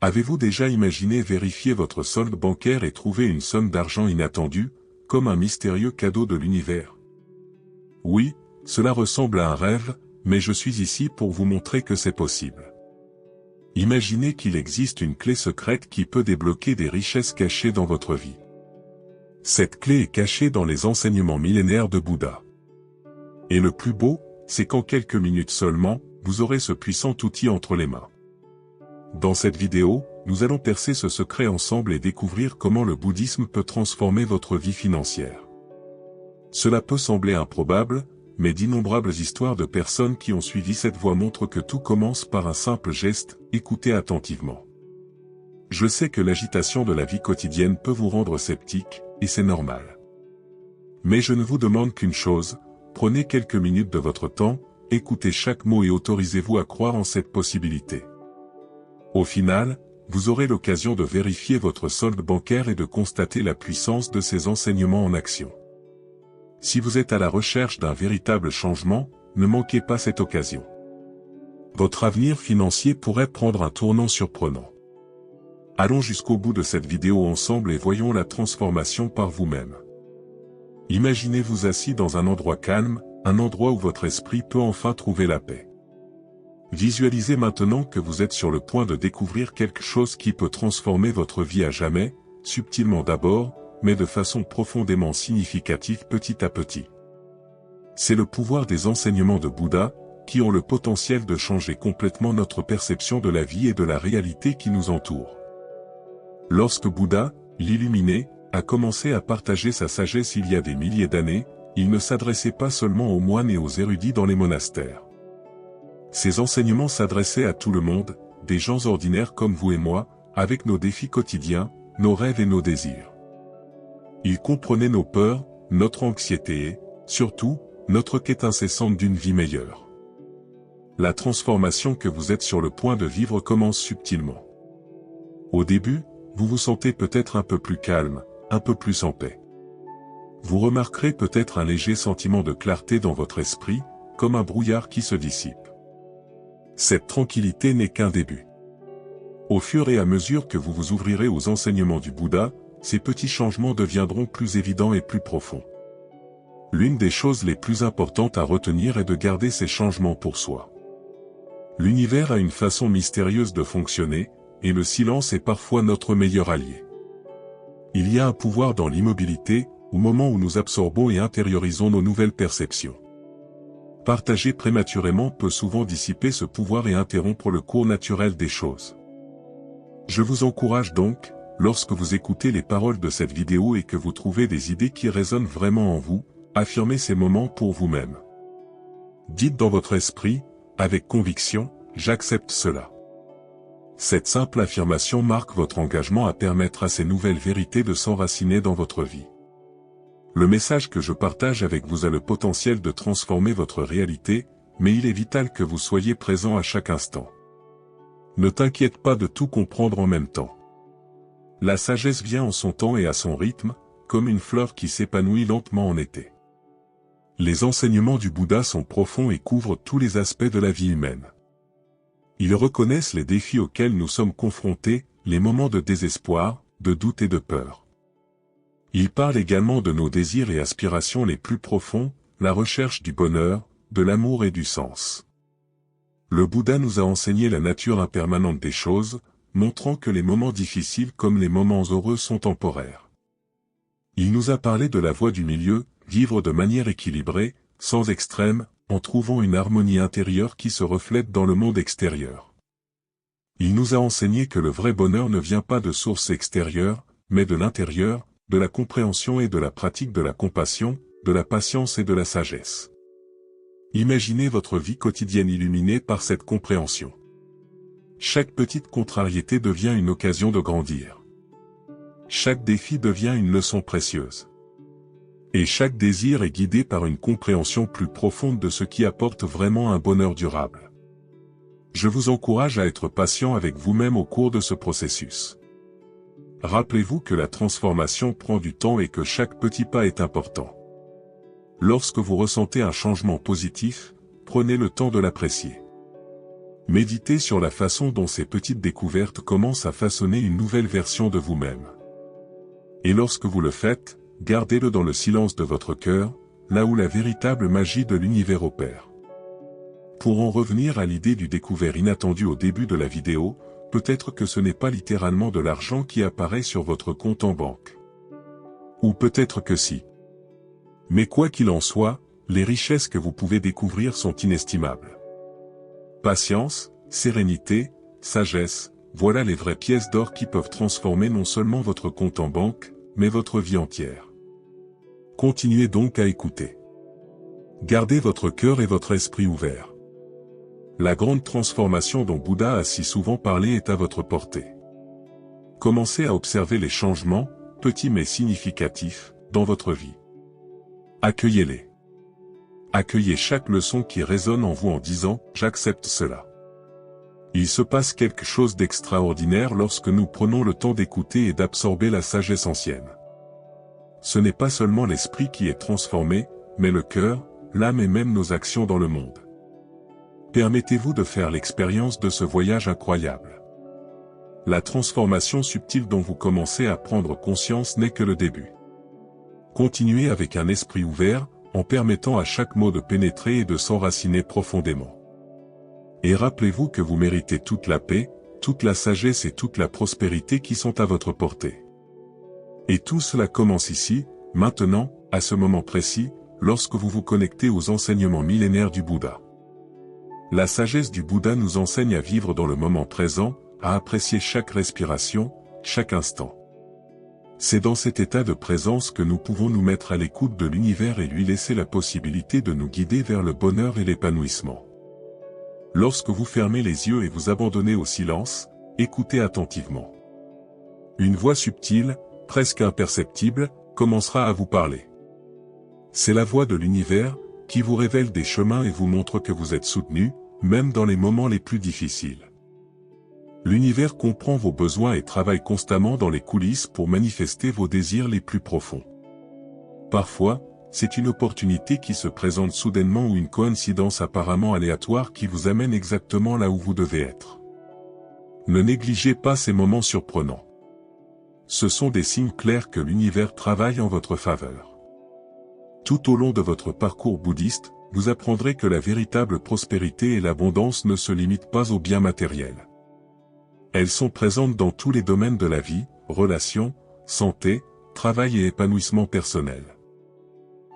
Avez-vous déjà imaginé vérifier votre solde bancaire et trouver une somme d'argent inattendue, comme un mystérieux cadeau de l'univers? Oui, cela ressemble à un rêve, mais je suis ici pour vous montrer que c'est possible. Imaginez qu'il existe une clé secrète qui peut débloquer des richesses cachées dans votre vie. Cette clé est cachée dans les enseignements millénaires de Bouddha. Et le plus beau, c'est qu'en quelques minutes seulement, vous aurez ce puissant outil entre les mains. Dans cette vidéo, nous allons percer ce secret ensemble et découvrir comment le bouddhisme peut transformer votre vie financière. Cela peut sembler improbable, mais d'innombrables histoires de personnes qui ont suivi cette voie montrent que tout commence par un simple geste, écoutez attentivement. Je sais que l'agitation de la vie quotidienne peut vous rendre sceptique, et c'est normal. Mais je ne vous demande qu'une chose, prenez quelques minutes de votre temps, écoutez chaque mot et autorisez-vous à croire en cette possibilité. Au final, vous aurez l'occasion de vérifier votre solde bancaire et de constater la puissance de ces enseignements en action. Si vous êtes à la recherche d'un véritable changement, ne manquez pas cette occasion. Votre avenir financier pourrait prendre un tournant surprenant. Allons jusqu'au bout de cette vidéo ensemble et voyons la transformation par vous-même. Imaginez-vous assis dans un endroit calme, un endroit où votre esprit peut enfin trouver la paix. Visualisez maintenant que vous êtes sur le point de découvrir quelque chose qui peut transformer votre vie à jamais, subtilement d'abord, mais de façon profondément significative petit à petit. C'est le pouvoir des enseignements de Bouddha, qui ont le potentiel de changer complètement notre perception de la vie et de la réalité qui nous entoure. Lorsque Bouddha, l'illuminé, a commencé à partager sa sagesse il y a des milliers d'années, il ne s'adressait pas seulement aux moines et aux érudits dans les monastères. Ses enseignements s'adressaient à tout le monde, des gens ordinaires comme vous et moi, avec nos défis quotidiens, nos rêves et nos désirs. Il comprenait nos peurs, notre anxiété et, surtout, notre quête incessante d'une vie meilleure. La transformation que vous êtes sur le point de vivre commence subtilement. Au début, vous vous sentez peut-être un peu plus calme, un peu plus en paix. Vous remarquerez peut-être un léger sentiment de clarté dans votre esprit, comme un brouillard qui se dissipe. Cette tranquillité n'est qu'un début. Au fur et à mesure que vous vous ouvrirez aux enseignements du Bouddha, ces petits changements deviendront plus évidents et plus profonds. L'une des choses les plus importantes à retenir est de garder ces changements pour soi. L'univers a une façon mystérieuse de fonctionner, et le silence est parfois notre meilleur allié. Il y a un pouvoir dans l'immobilité, au moment où nous absorbons et intériorisons nos nouvelles perceptions. Partager prématurément peut souvent dissiper ce pouvoir et interrompre le cours naturel des choses. Je vous encourage donc, lorsque vous écoutez les paroles de cette vidéo et que vous trouvez des idées qui résonnent vraiment en vous, affirmez ces moments pour vous-même. Dites dans votre esprit, avec conviction, j'accepte cela. Cette simple affirmation marque votre engagement à permettre à ces nouvelles vérités de s'enraciner dans votre vie. Le message que je partage avec vous a le potentiel de transformer votre réalité, mais il est vital que vous soyez présent à chaque instant. Ne t'inquiète pas de tout comprendre en même temps. La sagesse vient en son temps et à son rythme, comme une fleur qui s'épanouit lentement en été. Les enseignements du Bouddha sont profonds et couvrent tous les aspects de la vie humaine. Ils reconnaissent les défis auxquels nous sommes confrontés, les moments de désespoir, de doute et de peur. Ils parlent également de nos désirs et aspirations les plus profonds, la recherche du bonheur, de l'amour et du sens. Le Bouddha nous a enseigné la nature impermanente des choses, montrant que les moments difficiles comme les moments heureux sont temporaires. Il nous a parlé de la voie du milieu, vivre de manière équilibrée, sans extrême, en trouvant une harmonie intérieure qui se reflète dans le monde extérieur. Il nous a enseigné que le vrai bonheur ne vient pas de sources extérieures, mais de l'intérieur, de la compréhension et de la pratique de la compassion, de la patience et de la sagesse. Imaginez votre vie quotidienne illuminée par cette compréhension. Chaque petite contrariété devient une occasion de grandir. Chaque défi devient une leçon précieuse. Et chaque désir est guidé par une compréhension plus profonde de ce qui apporte vraiment un bonheur durable. Je vous encourage à être patient avec vous-même au cours de ce processus. Rappelez-vous que la transformation prend du temps et que chaque petit pas est important. Lorsque vous ressentez un changement positif, prenez le temps de l'apprécier. Méditez sur la façon dont ces petites découvertes commencent à façonner une nouvelle version de vous-même. Et lorsque vous le faites, gardez-le dans le silence de votre cœur, là où la véritable magie de l'univers opère. Pour en revenir à l'idée du découvert inattendu au début de la vidéo, peut-être que ce n'est pas littéralement de l'argent qui apparaît sur votre compte en banque. Ou peut-être que si. Mais quoi qu'il en soit, les richesses que vous pouvez découvrir sont inestimables. Patience, sérénité, sagesse, voilà les vraies pièces d'or qui peuvent transformer non seulement votre compte en banque, mais votre vie entière. Continuez donc à écouter. Gardez votre cœur et votre esprit ouverts. La grande transformation dont Bouddha a si souvent parlé est à votre portée. Commencez à observer les changements, petits mais significatifs, dans votre vie. Accueillez-les. Accueillez chaque leçon qui résonne en vous en disant « J'accepte cela ». Il se passe quelque chose d'extraordinaire lorsque nous prenons le temps d'écouter et d'absorber la sagesse ancienne. Ce n'est pas seulement l'esprit qui est transformé, mais le cœur, l'âme et même nos actions dans le monde. Permettez-vous de faire l'expérience de ce voyage incroyable. La transformation subtile dont vous commencez à prendre conscience n'est que le début. Continuez avec un esprit ouvert, en permettant à chaque mot de pénétrer et de s'enraciner profondément. Et rappelez-vous que vous méritez toute la paix, toute la sagesse et toute la prospérité qui sont à votre portée. Et tout cela commence ici, maintenant, à ce moment précis, lorsque vous vous connectez aux enseignements millénaires du Bouddha. La sagesse du Bouddha nous enseigne à vivre dans le moment présent, à apprécier chaque respiration, chaque instant. C'est dans cet état de présence que nous pouvons nous mettre à l'écoute de l'univers et lui laisser la possibilité de nous guider vers le bonheur et l'épanouissement. Lorsque vous fermez les yeux et vous abandonnez au silence, écoutez attentivement. Une voix subtile, presque imperceptible, commencera à vous parler. C'est la voix de l'univers, qui vous révèle des chemins et vous montre que vous êtes soutenu, même dans les moments les plus difficiles. L'univers comprend vos besoins et travaille constamment dans les coulisses pour manifester vos désirs les plus profonds. Parfois, c'est une opportunité qui se présente soudainement ou une coïncidence apparemment aléatoire qui vous amène exactement là où vous devez être. Ne négligez pas ces moments surprenants. Ce sont des signes clairs que l'univers travaille en votre faveur. Tout au long de votre parcours bouddhiste, vous apprendrez que la véritable prospérité et l'abondance ne se limitent pas aux biens matériels. Elles sont présentes dans tous les domaines de la vie, relations, santé, travail et épanouissement personnel.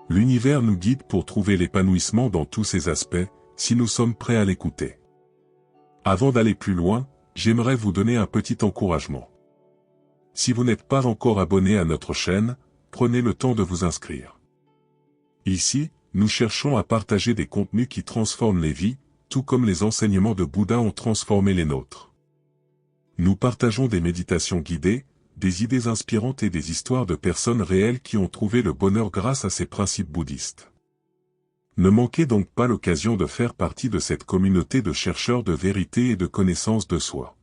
L'univers nous guide pour trouver l'épanouissement dans tous ces aspects, si nous sommes prêts à l'écouter. Avant d'aller plus loin, j'aimerais vous donner un petit encouragement. Si vous n'êtes pas encore abonné à notre chaîne, prenez le temps de vous inscrire. Ici, nous cherchons à partager des contenus qui transforment les vies, tout comme les enseignements de Bouddha ont transformé les nôtres. Nous partageons des méditations guidées, des idées inspirantes et des histoires de personnes réelles qui ont trouvé le bonheur grâce à ces principes bouddhistes. Ne manquez donc pas l'occasion de faire partie de cette communauté de chercheurs de vérité et de connaissance de soi.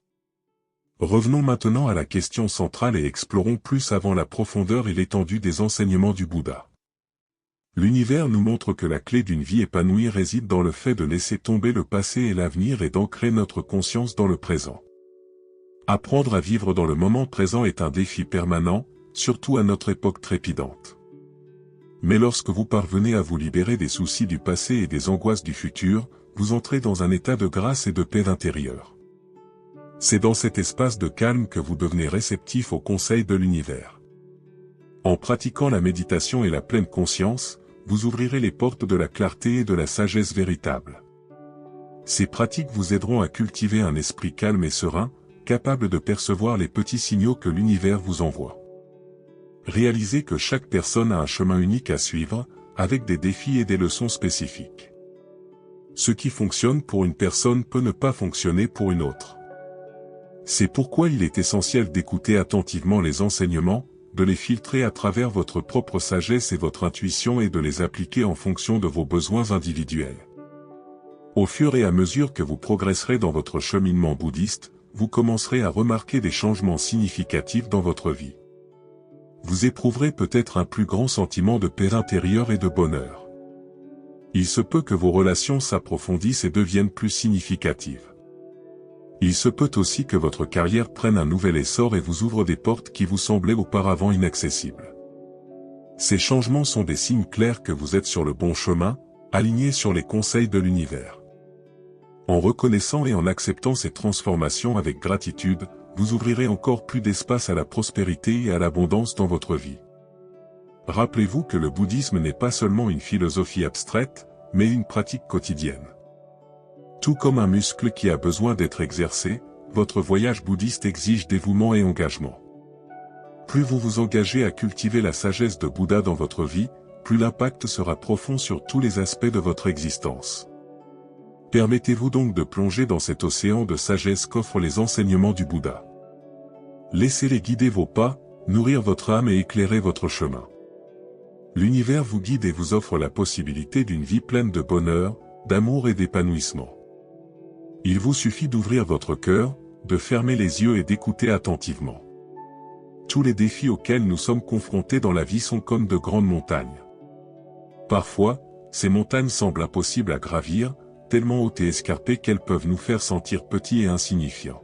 Revenons maintenant à la question centrale et explorons plus avant la profondeur et l'étendue des enseignements du Bouddha. L'univers nous montre que la clé d'une vie épanouie réside dans le fait de laisser tomber le passé et l'avenir et d'ancrer notre conscience dans le présent. Apprendre à vivre dans le moment présent est un défi permanent, surtout à notre époque trépidante. Mais lorsque vous parvenez à vous libérer des soucis du passé et des angoisses du futur, vous entrez dans un état de grâce et de paix intérieure. C'est dans cet espace de calme que vous devenez réceptif aux conseils de l'univers. En pratiquant la méditation et la pleine conscience, vous ouvrirez les portes de la clarté et de la sagesse véritable. Ces pratiques vous aideront à cultiver un esprit calme et serein, capable de percevoir les petits signaux que l'univers vous envoie. Réalisez que chaque personne a un chemin unique à suivre, avec des défis et des leçons spécifiques. Ce qui fonctionne pour une personne peut ne pas fonctionner pour une autre. C'est pourquoi il est essentiel d'écouter attentivement les enseignements, de les filtrer à travers votre propre sagesse et votre intuition et de les appliquer en fonction de vos besoins individuels. Au fur et à mesure que vous progresserez dans votre cheminement bouddhiste, vous commencerez à remarquer des changements significatifs dans votre vie. Vous éprouverez peut-être un plus grand sentiment de paix intérieure et de bonheur. Il se peut que vos relations s'approfondissent et deviennent plus significatives. Il se peut aussi que votre carrière prenne un nouvel essor et vous ouvre des portes qui vous semblaient auparavant inaccessibles. Ces changements sont des signes clairs que vous êtes sur le bon chemin, aligné sur les conseils de l'univers. En reconnaissant et en acceptant ces transformations avec gratitude, vous ouvrirez encore plus d'espace à la prospérité et à l'abondance dans votre vie. Rappelez-vous que le bouddhisme n'est pas seulement une philosophie abstraite, mais une pratique quotidienne. Tout comme un muscle qui a besoin d'être exercé, votre voyage bouddhiste exige dévouement et engagement. Plus vous vous engagez à cultiver la sagesse de Bouddha dans votre vie, plus l'impact sera profond sur tous les aspects de votre existence. Permettez-vous donc de plonger dans cet océan de sagesse qu'offrent les enseignements du Bouddha. Laissez-les guider vos pas, nourrir votre âme et éclairer votre chemin. L'univers vous guide et vous offre la possibilité d'une vie pleine de bonheur, d'amour et d'épanouissement. Il vous suffit d'ouvrir votre cœur, de fermer les yeux et d'écouter attentivement. Tous les défis auxquels nous sommes confrontés dans la vie sont comme de grandes montagnes. Parfois, ces montagnes semblent impossibles à gravir, tellement hautes et escarpées qu'elles peuvent nous faire sentir petits et insignifiants.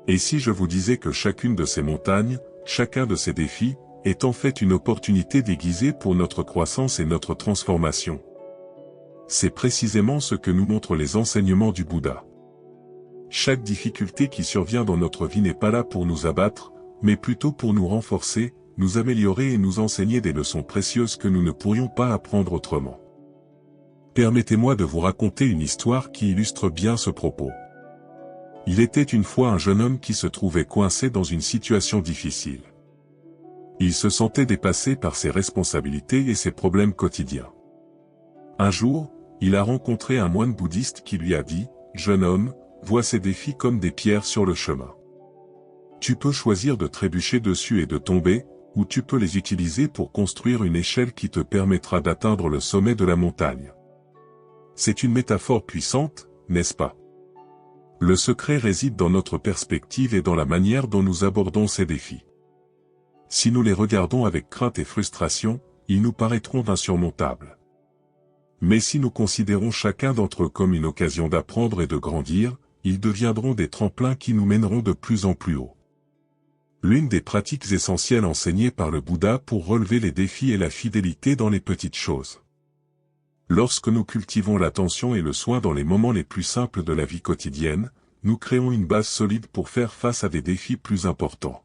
Et si je vous disais que chacune de ces montagnes, chacun de ces défis, est en fait une opportunité déguisée pour notre croissance et notre transformation? C'est précisément ce que nous montrent les enseignements du Bouddha. Chaque difficulté qui survient dans notre vie n'est pas là pour nous abattre, mais plutôt pour nous renforcer, nous améliorer et nous enseigner des leçons précieuses que nous ne pourrions pas apprendre autrement. Permettez-moi de vous raconter une histoire qui illustre bien ce propos. Il était une fois un jeune homme qui se trouvait coincé dans une situation difficile. Il se sentait dépassé par ses responsabilités et ses problèmes quotidiens. Un jour, il a rencontré un moine bouddhiste qui lui a dit « Jeune homme, vois ces défis comme des pierres sur le chemin. Tu peux choisir de trébucher dessus et de tomber, ou tu peux les utiliser pour construire une échelle qui te permettra d'atteindre le sommet de la montagne. » C'est une métaphore puissante, n'est-ce pas? Le secret réside dans notre perspective et dans la manière dont nous abordons ces défis. Si nous les regardons avec crainte et frustration, ils nous paraîtront insurmontables. Mais si nous considérons chacun d'entre eux comme une occasion d'apprendre et de grandir, ils deviendront des tremplins qui nous mèneront de plus en plus haut. L'une des pratiques essentielles enseignées par le Bouddha pour relever les défis est la fidélité dans les petites choses. Lorsque nous cultivons l'attention et le soin dans les moments les plus simples de la vie quotidienne, nous créons une base solide pour faire face à des défis plus importants.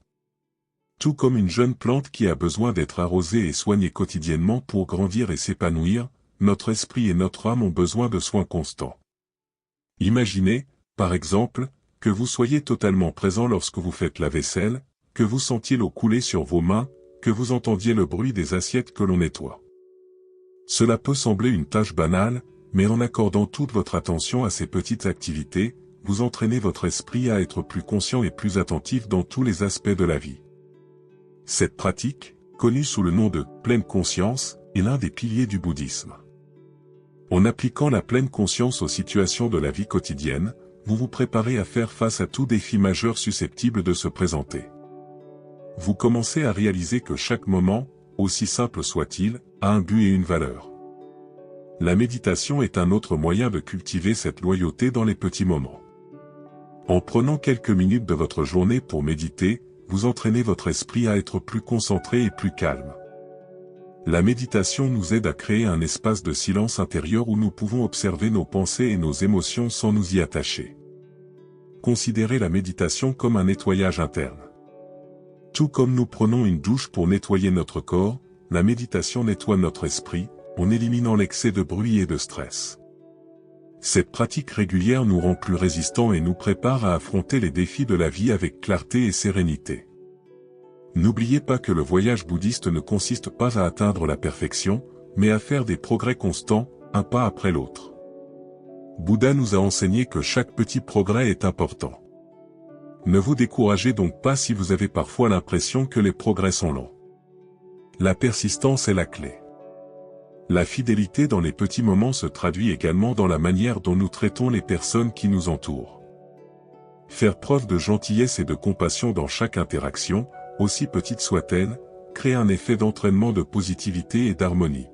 Tout comme une jeune plante qui a besoin d'être arrosée et soignée quotidiennement pour grandir et s'épanouir, notre esprit et notre âme ont besoin de soins constants. Imaginez, par exemple, que vous soyez totalement présent lorsque vous faites la vaisselle, que vous sentiez l'eau couler sur vos mains, que vous entendiez le bruit des assiettes que l'on nettoie. Cela peut sembler une tâche banale, mais en accordant toute votre attention à ces petites activités, vous entraînez votre esprit à être plus conscient et plus attentif dans tous les aspects de la vie. Cette pratique, connue sous le nom de « pleine conscience », est l'un des piliers du bouddhisme. En appliquant la pleine conscience aux situations de la vie quotidienne, vous vous préparez à faire face à tout défi majeur susceptible de se présenter. Vous commencez à réaliser que chaque moment, aussi simple soit-il, a un but et une valeur. La méditation est un autre moyen de cultiver cette loyauté dans les petits moments. En prenant quelques minutes de votre journée pour méditer, vous entraînez votre esprit à être plus concentré et plus calme. La méditation nous aide à créer un espace de silence intérieur où nous pouvons observer nos pensées et nos émotions sans nous y attacher. Considérez la méditation comme un nettoyage interne. Tout comme nous prenons une douche pour nettoyer notre corps, la méditation nettoie notre esprit, en éliminant l'excès de bruit et de stress. Cette pratique régulière nous rend plus résistants et nous prépare à affronter les défis de la vie avec clarté et sérénité. N'oubliez pas que le voyage bouddhiste ne consiste pas à atteindre la perfection, mais à faire des progrès constants, un pas après l'autre. Bouddha nous a enseigné que chaque petit progrès est important. Ne vous découragez donc pas si vous avez parfois l'impression que les progrès sont lents. La persistance est la clé. La fidélité dans les petits moments se traduit également dans la manière dont nous traitons les personnes qui nous entourent. Faire preuve de gentillesse et de compassion dans chaque interaction, aussi petite soit-elle, crée un effet d'entraînement de positivité et d'harmonie.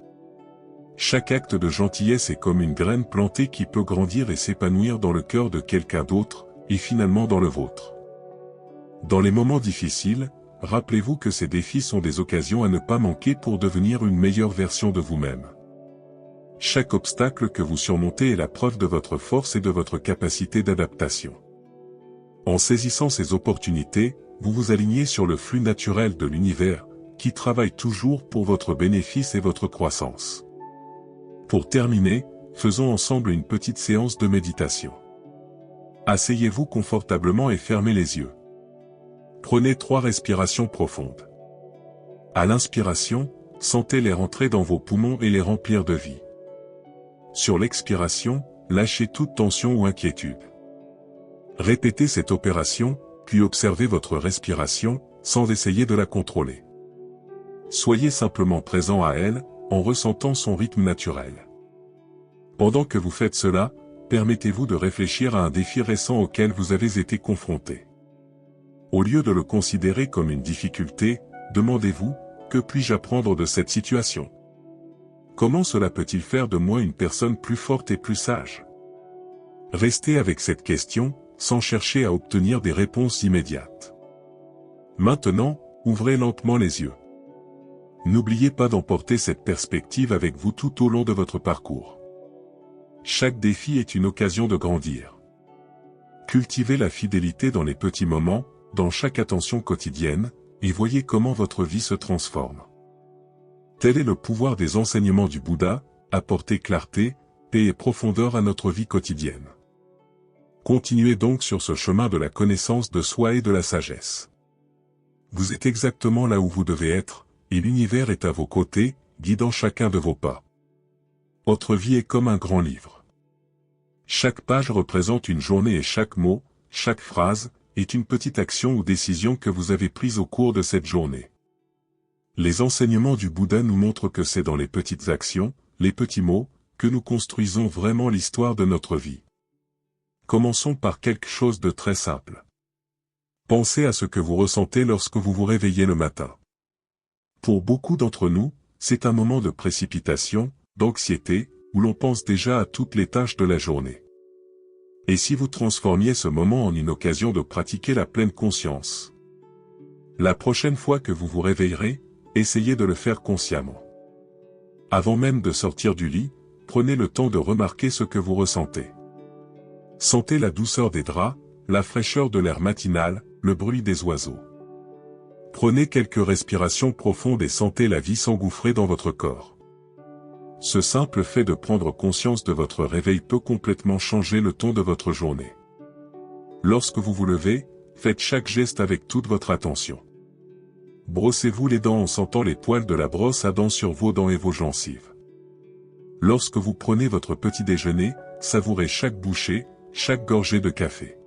Chaque acte de gentillesse est comme une graine plantée qui peut grandir et s'épanouir dans le cœur de quelqu'un d'autre, et finalement dans le vôtre. Dans les moments difficiles, rappelez-vous que ces défis sont des occasions à ne pas manquer pour devenir une meilleure version de vous-même. Chaque obstacle que vous surmontez est la preuve de votre force et de votre capacité d'adaptation. En saisissant ces opportunités, vous vous alignez sur le flux naturel de l'univers, qui travaille toujours pour votre bénéfice et votre croissance. Pour terminer, faisons ensemble une petite séance de méditation. Asseyez-vous confortablement et fermez les yeux. Prenez 3 respirations profondes. À l'inspiration, sentez l'air entrer dans vos poumons et les remplir de vie. Sur l'expiration, lâchez toute tension ou inquiétude. Répétez cette opération, puis observez votre respiration, sans essayer de la contrôler. Soyez simplement présent à elle, en ressentant son rythme naturel. Pendant que vous faites cela, permettez-vous de réfléchir à un défi récent auquel vous avez été confronté. Au lieu de le considérer comme une difficulté, demandez-vous, que puis-je apprendre de cette situation ? Comment cela peut-il faire de moi une personne plus forte et plus sage ? Restez avec cette question, sans chercher à obtenir des réponses immédiates. Maintenant, ouvrez lentement les yeux. N'oubliez pas d'emporter cette perspective avec vous tout au long de votre parcours. Chaque défi est une occasion de grandir. Cultivez la fidélité dans les petits moments, dans chaque attention quotidienne, et voyez comment votre vie se transforme. Tel est le pouvoir des enseignements du Bouddha, apporter clarté, paix et profondeur à notre vie quotidienne. Continuez donc sur ce chemin de la connaissance de soi et de la sagesse. Vous êtes exactement là où vous devez être, et l'univers est à vos côtés, guidant chacun de vos pas. Votre vie est comme un grand livre. Chaque page représente une journée et chaque mot, chaque phrase, est une petite action ou décision que vous avez prise au cours de cette journée. Les enseignements du Bouddha nous montrent que c'est dans les petites actions, les petits mots, que nous construisons vraiment l'histoire de notre vie. Commençons par quelque chose de très simple. Pensez à ce que vous ressentez lorsque vous vous réveillez le matin. Pour beaucoup d'entre nous, c'est un moment de précipitation, d'anxiété, où l'on pense déjà à toutes les tâches de la journée. Et si vous transformiez ce moment en une occasion de pratiquer la pleine conscience ? La prochaine fois que vous vous réveillerez, essayez de le faire consciemment. Avant même de sortir du lit, prenez le temps de remarquer ce que vous ressentez. Sentez la douceur des draps, la fraîcheur de l'air matinal, le bruit des oiseaux. Prenez quelques respirations profondes et sentez la vie s'engouffrer dans votre corps. Ce simple fait de prendre conscience de votre réveil peut complètement changer le ton de votre journée. Lorsque vous vous levez, faites chaque geste avec toute votre attention. Brossez-vous les dents en sentant les poils de la brosse à dents sur vos dents et vos gencives. Lorsque vous prenez votre petit déjeuner, savourez chaque bouchée, chaque gorgée de café.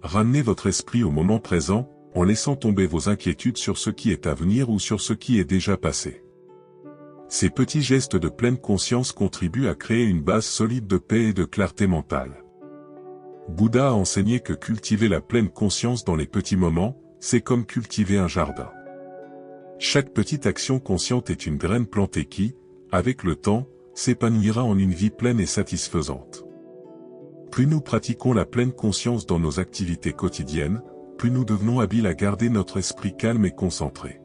Ramenez votre esprit au moment présent, en laissant tomber vos inquiétudes sur ce qui est à venir ou sur ce qui est déjà passé. Ces petits gestes de pleine conscience contribuent à créer une base solide de paix et de clarté mentale. Bouddha a enseigné que cultiver la pleine conscience dans les petits moments, c'est comme cultiver un jardin. Chaque petite action consciente est une graine plantée qui, avec le temps, s'épanouira en une vie pleine et satisfaisante. Plus nous pratiquons la pleine conscience dans nos activités quotidiennes, plus nous devenons habiles à garder notre esprit calme et concentré.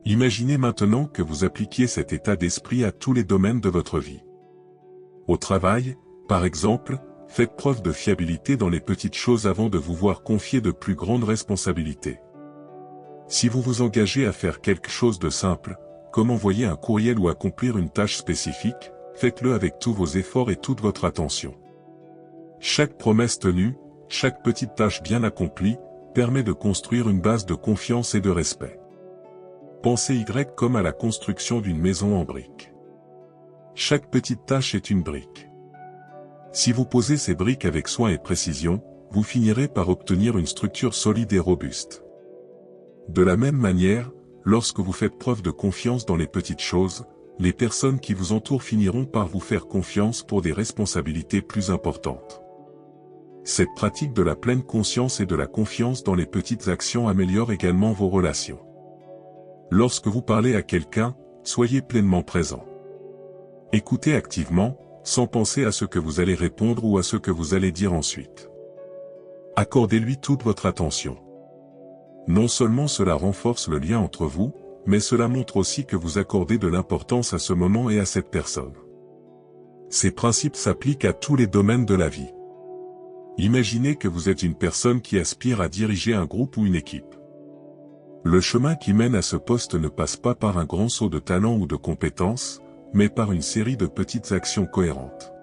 Imaginez maintenant que vous appliquiez cet état d'esprit à tous les domaines de votre vie. Au travail, par exemple, faites preuve de fiabilité dans les petites choses avant de vous voir confier de plus grandes responsabilités. Si vous vous engagez à faire quelque chose de simple, comme envoyer un courriel ou accomplir une tâche spécifique, faites-le avec tous vos efforts et toute votre attention. Chaque promesse tenue, chaque petite tâche bien accomplie, permet de construire une base de confiance et de respect. Pensez Y comme à la construction d'une maison en briques. Chaque petite tâche est une brique. Si vous posez ces briques avec soin et précision, vous finirez par obtenir une structure solide et robuste. De la même manière, lorsque vous faites preuve de confiance dans les petites choses, les personnes qui vous entourent finiront par vous faire confiance pour des responsabilités plus importantes. Cette pratique de la pleine conscience et de la confiance dans les petites actions améliore également vos relations. Lorsque vous parlez à quelqu'un, soyez pleinement présent. Écoutez activement, sans penser à ce que vous allez répondre ou à ce que vous allez dire ensuite. Accordez-lui toute votre attention. Non seulement cela renforce le lien entre vous, mais cela montre aussi que vous accordez de l'importance à ce moment et à cette personne. Ces principes s'appliquent à tous les domaines de la vie. Imaginez que vous êtes une personne qui aspire à diriger un groupe ou une équipe. Le chemin qui mène à ce poste ne passe pas par un grand saut de talent ou de compétences, mais par une série de petites actions cohérentes.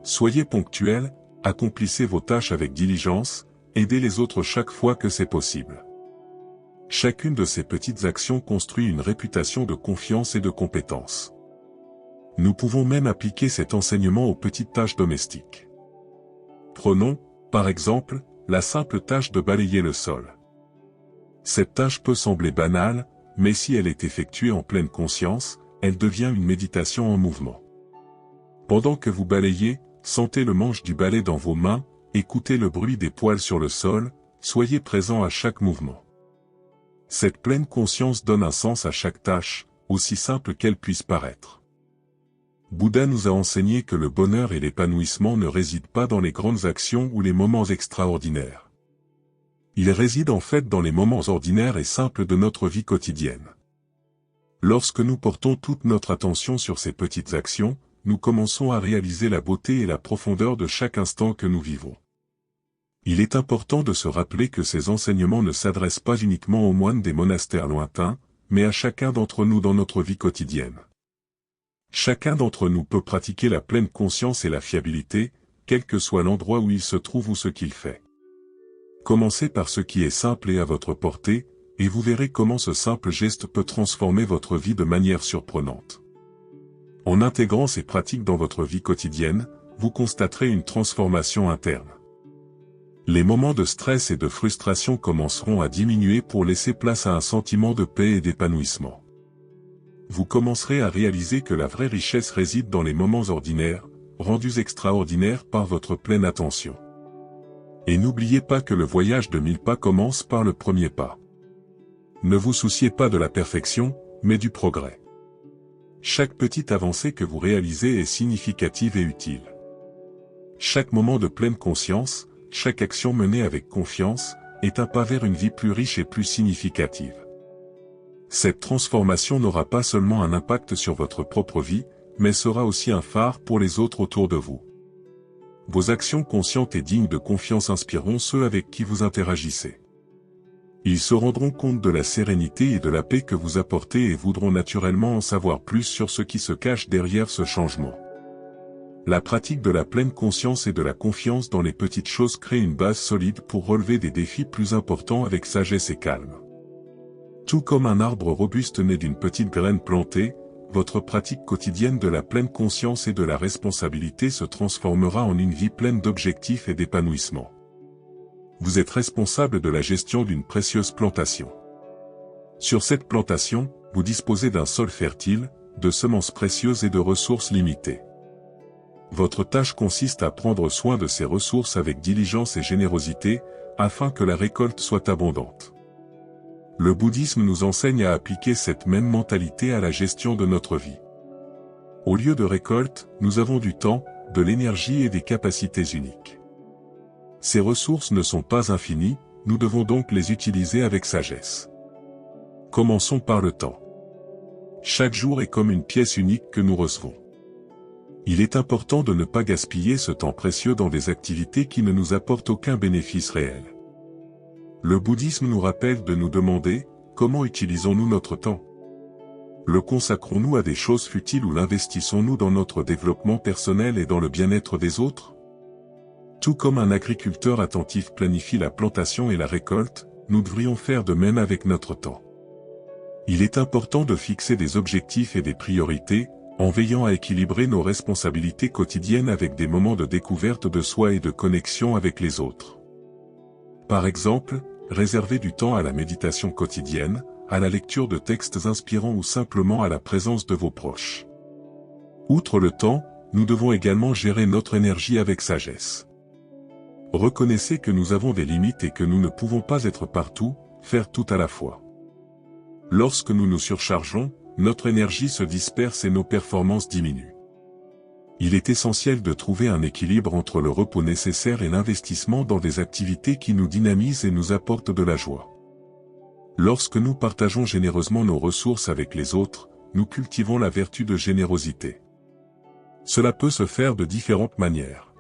Soyez ponctuel, accomplissez vos tâches avec diligence, aidez les autres chaque fois que c'est possible. Chacune de ces petites actions construit une réputation de confiance et de compétence. Nous pouvons même appliquer cet enseignement aux petites tâches domestiques. Prenons, par exemple, la simple tâche de balayer le sol. Cette tâche peut sembler banale, mais si elle est effectuée en pleine conscience, elle devient une méditation en mouvement. Pendant que vous balayez, sentez le manche du balai dans vos mains, écoutez le bruit des poils sur le sol, soyez présent à chaque mouvement. Cette pleine conscience donne un sens à chaque tâche, aussi simple qu'elle puisse paraître. Bouddha nous a enseigné que le bonheur et l'épanouissement ne résident pas dans les grandes actions ou les moments extraordinaires. Ils résident en fait dans les moments ordinaires et simples de notre vie quotidienne. Lorsque nous portons toute notre attention sur ces petites actions, nous commençons à réaliser la beauté et la profondeur de chaque instant que nous vivons. Il est important de se rappeler que ces enseignements ne s'adressent pas uniquement aux moines des monastères lointains, mais à chacun d'entre nous dans notre vie quotidienne. Chacun d'entre nous peut pratiquer la pleine conscience et la fiabilité, quel que soit l'endroit où il se trouve ou ce qu'il fait. Commencez par ce qui est simple et à votre portée, et vous verrez comment ce simple geste peut transformer votre vie de manière surprenante. En intégrant ces pratiques dans votre vie quotidienne, vous constaterez une transformation interne. Les moments de stress et de frustration commenceront à diminuer pour laisser place à un sentiment de paix et d'épanouissement. Vous commencerez à réaliser que la vraie richesse réside dans les moments ordinaires, rendus extraordinaires par votre pleine attention. Et n'oubliez pas que le voyage de 1000 pas commence par le premier pas. Ne vous souciez pas de la perfection, mais du progrès. Chaque petite avancée que vous réalisez est significative et utile. Chaque moment de pleine conscience, chaque action menée avec confiance, est un pas vers une vie plus riche et plus significative. Cette transformation n'aura pas seulement un impact sur votre propre vie, mais sera aussi un phare pour les autres autour de vous. Vos actions conscientes et dignes de confiance inspireront ceux avec qui vous interagissez. Ils se rendront compte de la sérénité et de la paix que vous apportez et voudront naturellement en savoir plus sur ce qui se cache derrière ce changement. La pratique de la pleine conscience et de la confiance dans les petites choses crée une base solide pour relever des défis plus importants avec sagesse et calme. Tout comme un arbre robuste né d'une petite graine plantée, votre pratique quotidienne de la pleine conscience et de la responsabilité se transformera en une vie pleine d'objectifs et d'épanouissement. Vous êtes responsable de la gestion d'une précieuse plantation. Sur cette plantation, vous disposez d'un sol fertile, de semences précieuses et de ressources limitées. Votre tâche consiste à prendre soin de ces ressources avec diligence et générosité, afin que la récolte soit abondante. Le bouddhisme nous enseigne à appliquer cette même mentalité à la gestion de notre vie. Au lieu de récolte, nous avons du temps, de l'énergie et des capacités uniques. Ces ressources ne sont pas infinies, nous devons donc les utiliser avec sagesse. Commençons par le temps. Chaque jour est comme une pièce unique que nous recevons. Il est important de ne pas gaspiller ce temps précieux dans des activités qui ne nous apportent aucun bénéfice réel. Le bouddhisme nous rappelle de nous demander, comment utilisons-nous notre temps? Le consacrons-nous à des choses futiles ou l'investissons-nous dans notre développement personnel et dans le bien-être des autres? Tout comme un agriculteur attentif planifie la plantation et la récolte, nous devrions faire de même avec notre temps. Il est important de fixer des objectifs et des priorités, en veillant à équilibrer nos responsabilités quotidiennes avec des moments de découverte de soi et de connexion avec les autres. Par exemple, réservez du temps à la méditation quotidienne, à la lecture de textes inspirants ou simplement à la présence de vos proches. Outre le temps, nous devons également gérer notre énergie avec sagesse. Reconnaissez que nous avons des limites et que nous ne pouvons pas être partout, faire tout à la fois. Lorsque nous nous surchargeons, notre énergie se disperse et nos performances diminuent. Il est essentiel de trouver un équilibre entre le repos nécessaire et l'investissement dans des activités qui nous dynamisent et nous apportent de la joie. Lorsque nous partageons généreusement nos ressources avec les autres, nous cultivons la vertu de générosité. Cela peut se faire de différentes manières.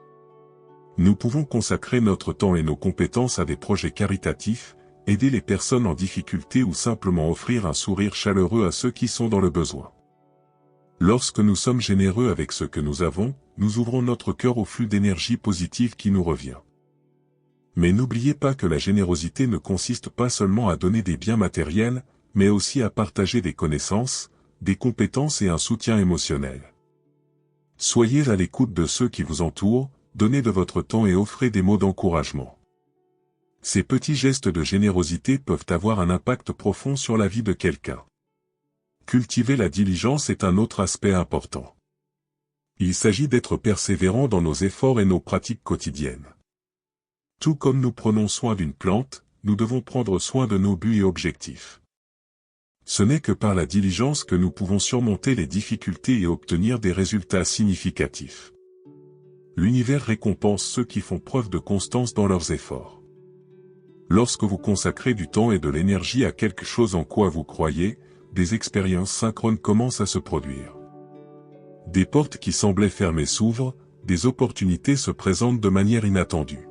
Nous pouvons consacrer notre temps et nos compétences à des projets caritatifs, aider les personnes en difficulté ou simplement offrir un sourire chaleureux à ceux qui sont dans le besoin. Lorsque nous sommes généreux avec ce que nous avons, nous ouvrons notre cœur au flux d'énergie positive qui nous revient. Mais n'oubliez pas que la générosité ne consiste pas seulement à donner des biens matériels, mais aussi à partager des connaissances, des compétences et un soutien émotionnel. Soyez à l'écoute de ceux qui vous entourent, donnez de votre temps et offrez des mots d'encouragement. Ces petits gestes de générosité peuvent avoir un impact profond sur la vie de quelqu'un. Cultiver la diligence est un autre aspect important. Il s'agit d'être persévérant dans nos efforts et nos pratiques quotidiennes. Tout comme nous prenons soin d'une plante, nous devons prendre soin de nos buts et objectifs. Ce n'est que par la diligence que nous pouvons surmonter les difficultés et obtenir des résultats significatifs. L'univers récompense ceux qui font preuve de constance dans leurs efforts. Lorsque vous consacrez du temps et de l'énergie à quelque chose en quoi vous croyez, des expériences synchrones commencent à se produire. Des portes qui semblaient fermées s'ouvrent, des opportunités se présentent de manière inattendue.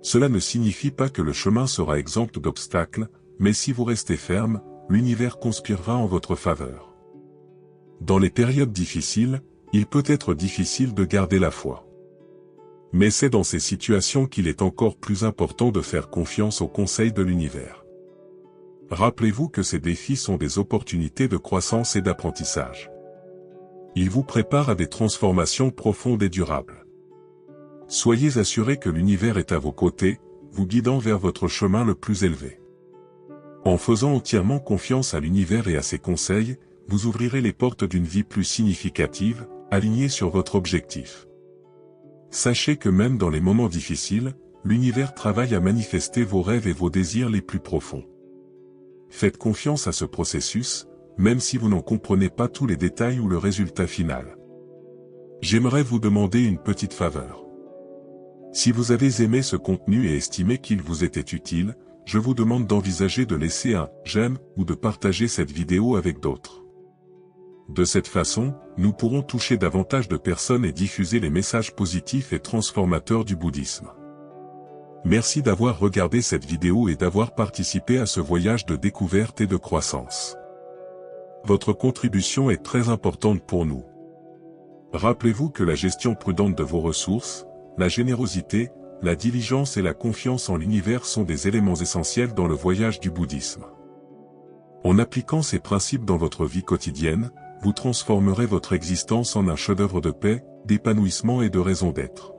Cela ne signifie pas que le chemin sera exempt d'obstacles, mais si vous restez ferme, l'univers conspirera en votre faveur. Dans les périodes difficiles, il peut être difficile de garder la foi. Mais c'est dans ces situations qu'il est encore plus important de faire confiance aux conseils de l'univers. Rappelez-vous que ces défis sont des opportunités de croissance et d'apprentissage. Ils vous préparent à des transformations profondes et durables. Soyez assurés que l'univers est à vos côtés, vous guidant vers votre chemin le plus élevé. En faisant entièrement confiance à l'univers et à ses conseils, vous ouvrirez les portes d'une vie plus significative, alignée sur votre objectif. Sachez que même dans les moments difficiles, l'univers travaille à manifester vos rêves et vos désirs les plus profonds. Faites confiance à ce processus, même si vous n'en comprenez pas tous les détails ou le résultat final. J'aimerais vous demander une petite faveur. Si vous avez aimé ce contenu et estimé qu'il vous était utile, je vous demande d'envisager de laisser un « j'aime » ou de partager cette vidéo avec d'autres. De cette façon, nous pourrons toucher davantage de personnes et diffuser les messages positifs et transformateurs du bouddhisme. Merci d'avoir regardé cette vidéo et d'avoir participé à ce voyage de découverte et de croissance. Votre contribution est très importante pour nous. Rappelez-vous que la gestion prudente de vos ressources, la générosité, la diligence et la confiance en l'univers sont des éléments essentiels dans le voyage du bouddhisme. En appliquant ces principes dans votre vie quotidienne, vous transformerez votre existence en un chef-d'œuvre de paix, d'épanouissement et de raison d'être.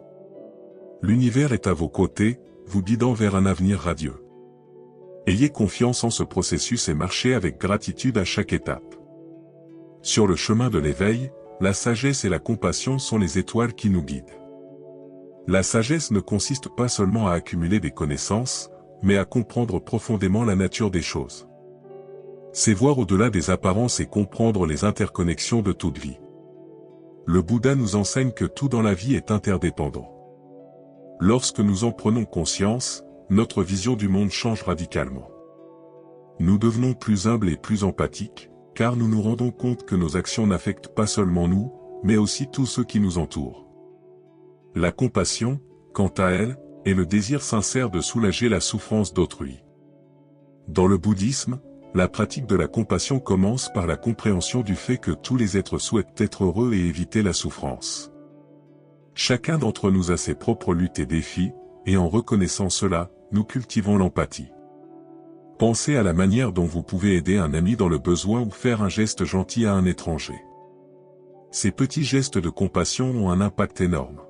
L'univers est à vos côtés, vous guidant vers un avenir radieux. Ayez confiance en ce processus et marchez avec gratitude à chaque étape. Sur le chemin de l'éveil, la sagesse et la compassion sont les étoiles qui nous guident. La sagesse ne consiste pas seulement à accumuler des connaissances, mais à comprendre profondément la nature des choses. C'est voir au-delà des apparences et comprendre les interconnexions de toute vie. Le Bouddha nous enseigne que tout dans la vie est interdépendant. Lorsque nous en prenons conscience, notre vision du monde change radicalement. Nous devenons plus humbles et plus empathiques, car nous nous rendons compte que nos actions n'affectent pas seulement nous, mais aussi tous ceux qui nous entourent. La compassion, quant à elle, est le désir sincère de soulager la souffrance d'autrui. Dans le bouddhisme, la pratique de la compassion commence par la compréhension du fait que tous les êtres souhaitent être heureux et éviter la souffrance. Chacun d'entre nous a ses propres luttes et défis, et en reconnaissant cela, nous cultivons l'empathie. Pensez à la manière dont vous pouvez aider un ami dans le besoin ou faire un geste gentil à un étranger. Ces petits gestes de compassion ont un impact énorme.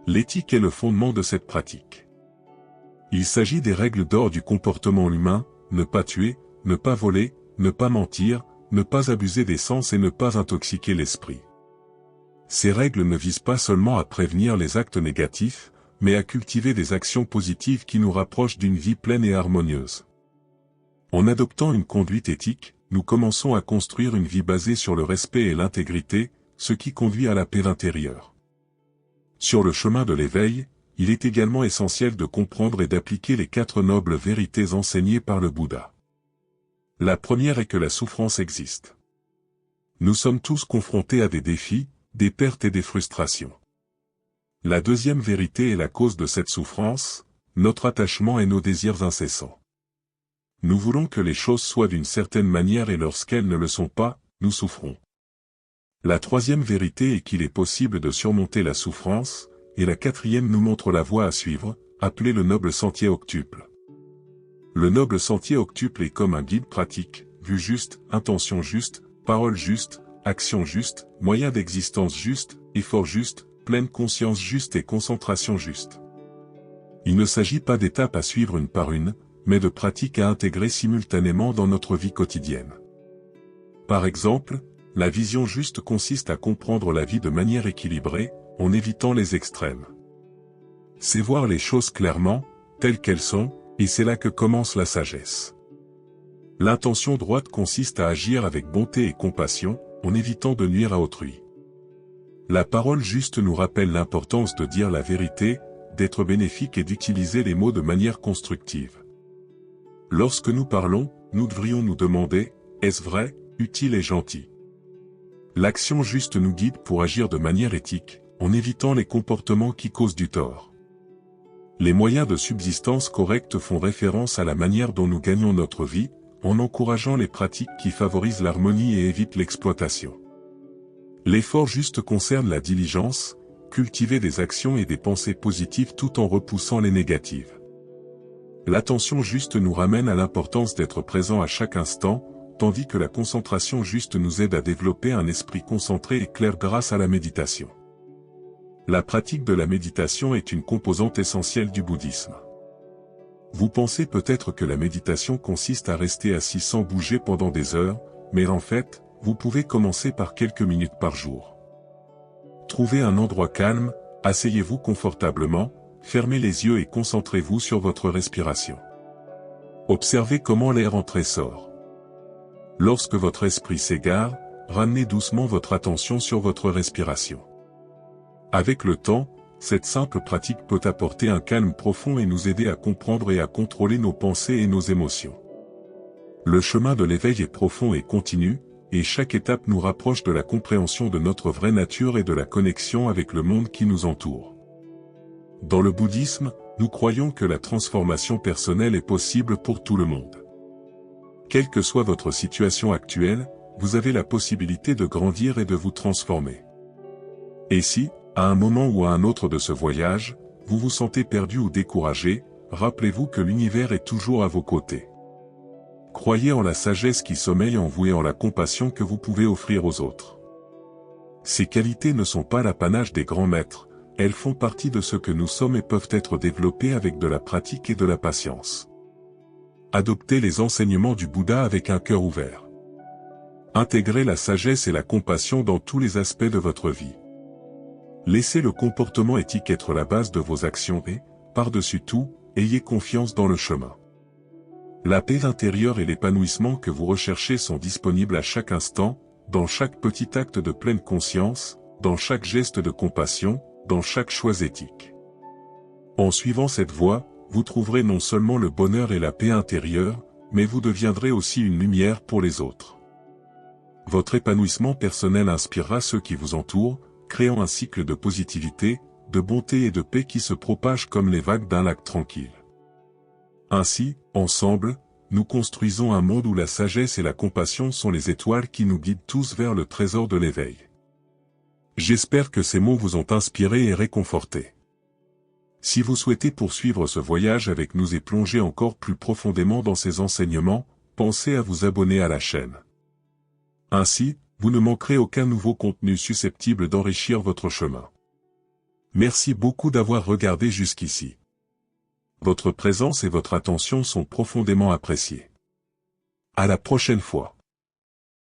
L'éthique est le fondement de cette pratique. Il s'agit des règles d'or du comportement humain, ne pas tuer, ne pas voler, ne pas mentir, ne pas abuser des sens et ne pas intoxiquer l'esprit. Ces règles ne visent pas seulement à prévenir les actes négatifs, mais à cultiver des actions positives qui nous rapprochent d'une vie pleine et harmonieuse. En adoptant une conduite éthique, nous commençons à construire une vie basée sur le respect et l'intégrité, ce qui conduit à la paix intérieure. Sur le chemin de l'éveil, il est également essentiel de comprendre et d'appliquer les 4 nobles vérités enseignées par le Bouddha. La première est que la souffrance existe. Nous sommes tous confrontés à des défis, des pertes et des frustrations. La deuxième vérité est la cause de cette souffrance, notre attachement et nos désirs incessants. Nous voulons que les choses soient d'une certaine manière et lorsqu'elles ne le sont pas, nous souffrons. La troisième vérité est qu'il est possible de surmonter la souffrance, et la quatrième nous montre la voie à suivre, appelée le noble sentier octuple. Le noble sentier octuple est comme un guide pratique, vue juste, intention juste, parole juste, action juste, moyen d'existence juste, effort juste, pleine conscience juste et concentration juste. Il ne s'agit pas d'étapes à suivre une par une, mais de pratiques à intégrer simultanément dans notre vie quotidienne. Par exemple, la vision juste consiste à comprendre la vie de manière équilibrée, en évitant les extrêmes. C'est voir les choses clairement, telles qu'elles sont, et c'est là que commence la sagesse. L'intention droite consiste à agir avec bonté et compassion, en évitant de nuire à autrui. La parole juste nous rappelle l'importance de dire la vérité, d'être bénéfique et d'utiliser les mots de manière constructive. Lorsque nous parlons, nous devrions nous demander, est-ce vrai, utile et gentil? L'action juste nous guide pour agir de manière éthique, en évitant les comportements qui causent du tort. Les moyens de subsistance corrects font référence à la manière dont nous gagnons notre vie, en encourageant les pratiques qui favorisent l'harmonie et évitent l'exploitation. L'effort juste concerne la diligence, cultiver des actions et des pensées positives tout en repoussant les négatives. L'attention juste nous ramène à l'importance d'être présent à chaque instant, tandis que la concentration juste nous aide à développer un esprit concentré et clair grâce à la méditation. La pratique de la méditation est une composante essentielle du bouddhisme. Vous pensez peut-être que la méditation consiste à rester assis sans bouger pendant des heures, mais en fait, vous pouvez commencer par quelques minutes par jour. Trouvez un endroit calme, asseyez-vous confortablement, fermez les yeux et concentrez-vous sur votre respiration. Observez comment l'air entre et sort. Lorsque votre esprit s'égare, ramenez doucement votre attention sur votre respiration. Avec le temps, cette simple pratique peut apporter un calme profond et nous aider à comprendre et à contrôler nos pensées et nos émotions. Le chemin de l'éveil est profond et continu, et chaque étape nous rapproche de la compréhension de notre vraie nature et de la connexion avec le monde qui nous entoure. Dans le bouddhisme, nous croyons que la transformation personnelle est possible pour tout le monde. Quelle que soit votre situation actuelle, vous avez la possibilité de grandir et de vous transformer. Et si, à un moment ou à un autre de ce voyage, vous vous sentez perdu ou découragé, rappelez-vous que l'univers est toujours à vos côtés. Croyez en la sagesse qui sommeille en vous et en la compassion que vous pouvez offrir aux autres. Ces qualités ne sont pas l'apanage des grands maîtres, elles font partie de ce que nous sommes et peuvent être développées avec de la pratique et de la patience. Adoptez les enseignements du Bouddha avec un cœur ouvert. Intégrez la sagesse et la compassion dans tous les aspects de votre vie. Laissez le comportement éthique être la base de vos actions et, par-dessus tout, ayez confiance dans le chemin. La paix intérieure et l'épanouissement que vous recherchez sont disponibles à chaque instant, dans chaque petit acte de pleine conscience, dans chaque geste de compassion, dans chaque choix éthique. En suivant cette voie, vous trouverez non seulement le bonheur et la paix intérieure, mais vous deviendrez aussi une lumière pour les autres. Votre épanouissement personnel inspirera ceux qui vous entourent, créant un cycle de positivité, de bonté et de paix qui se propage comme les vagues d'un lac tranquille. Ainsi, ensemble, nous construisons un monde où la sagesse et la compassion sont les étoiles qui nous guident tous vers le trésor de l'éveil. J'espère que ces mots vous ont inspiré et réconforté. Si vous souhaitez poursuivre ce voyage avec nous et plonger encore plus profondément dans ces enseignements, pensez à vous abonner à la chaîne. Ainsi, vous ne manquerez aucun nouveau contenu susceptible d'enrichir votre chemin. Merci beaucoup d'avoir regardé jusqu'ici. Votre présence et votre attention sont profondément appréciées. À la prochaine fois.